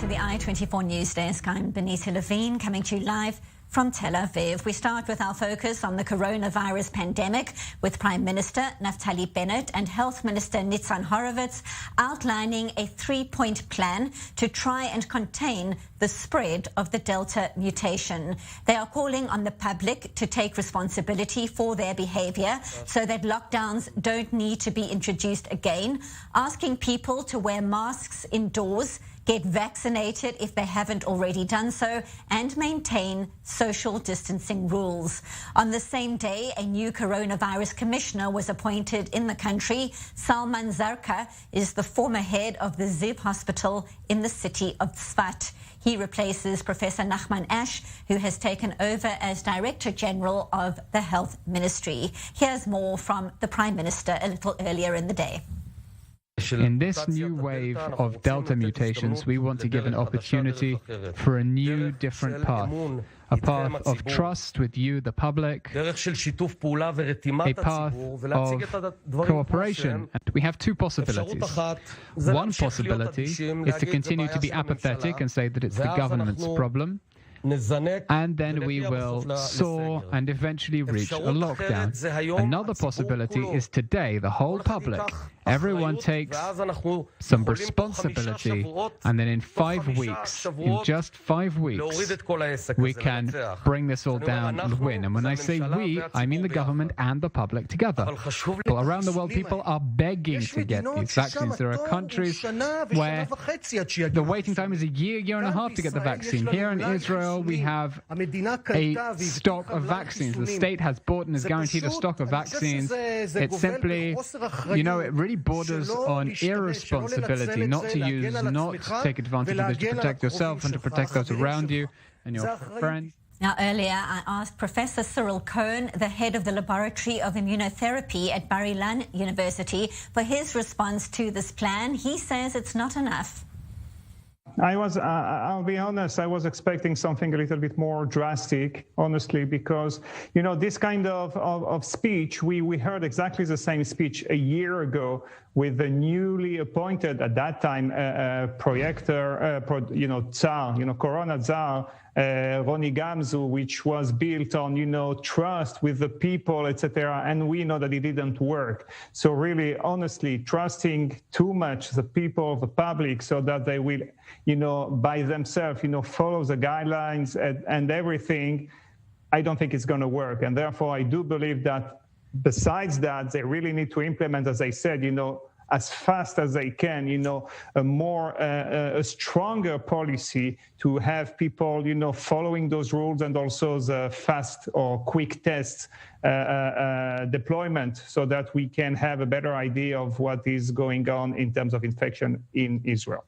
to the I-24 News Desk. I'm Benita Levine, coming to you live from Tel Aviv. We start with our focus on the coronavirus pandemic with Prime Minister Naftali Bennett and Health Minister Horowitz outlining a three-point plan to try and contain the spread of the Delta mutation. They are calling on the public to take responsibility for their behavior so that lockdowns don't need to be introduced again, asking people to wear masks indoors, get vaccinated if they haven't already done so, and maintain social distancing rules. On the same day, a new coronavirus commissioner was appointed in the country. Salman Zarqa is the former head of the Ziv Hospital in the city of Tzfat. He replaces Professor Nachman Ash, who has taken over as Director General of the Health Ministry. Here's more from the Prime Minister a little earlier in the day. In this new wave of Delta mutations, we want to give an opportunity for a new, different path. A path of trust with you, the public, a path of cooperation. And we have two possibilities. One possibility is to continue to be apathetic and say that it's the government's problem, and then we will soar and eventually reach a lockdown. Another possibility is today, the whole public, everyone takes some responsibility, and then in 5 weeks, in just 5 weeks, we can bring this all down and win. And when I say we, I mean the government and the public together. Well, around the world, people are begging to get these vaccines. There are countries where the waiting time is a year and a half to get the vaccine. Here in Israel, we have a stock of vaccines. The state has bought and has guaranteed a stock of vaccines. It's simply, it really borders on irresponsibility not to take advantage of this, to protect yourself and to protect those around you and your friends. Now, earlier, I asked Professor Cyril Cohen, the head of the Laboratory of Immunotherapy at Bar Ilan University, for his response to this plan. He says it's not enough. I'll be honest, I was expecting something a little bit more drastic, honestly, because, this kind of speech, we heard exactly the same speech a year ago with the newly appointed, at that time, Tsar, Corona Tsar, Roni Gamzu, which was built on, trust with the people, etc. And we know that it didn't work. So really, honestly, trusting too much the people, the public, so that they will, by themselves, follow the guidelines and everything, I don't think it's going to work. And therefore, I do believe that besides that, they really need to implement, as I said, as fast as they can, a stronger policy to have people, following those rules, and also the fast or quick tests deployment, so that we can have a better idea of what is going on in terms of infection in Israel.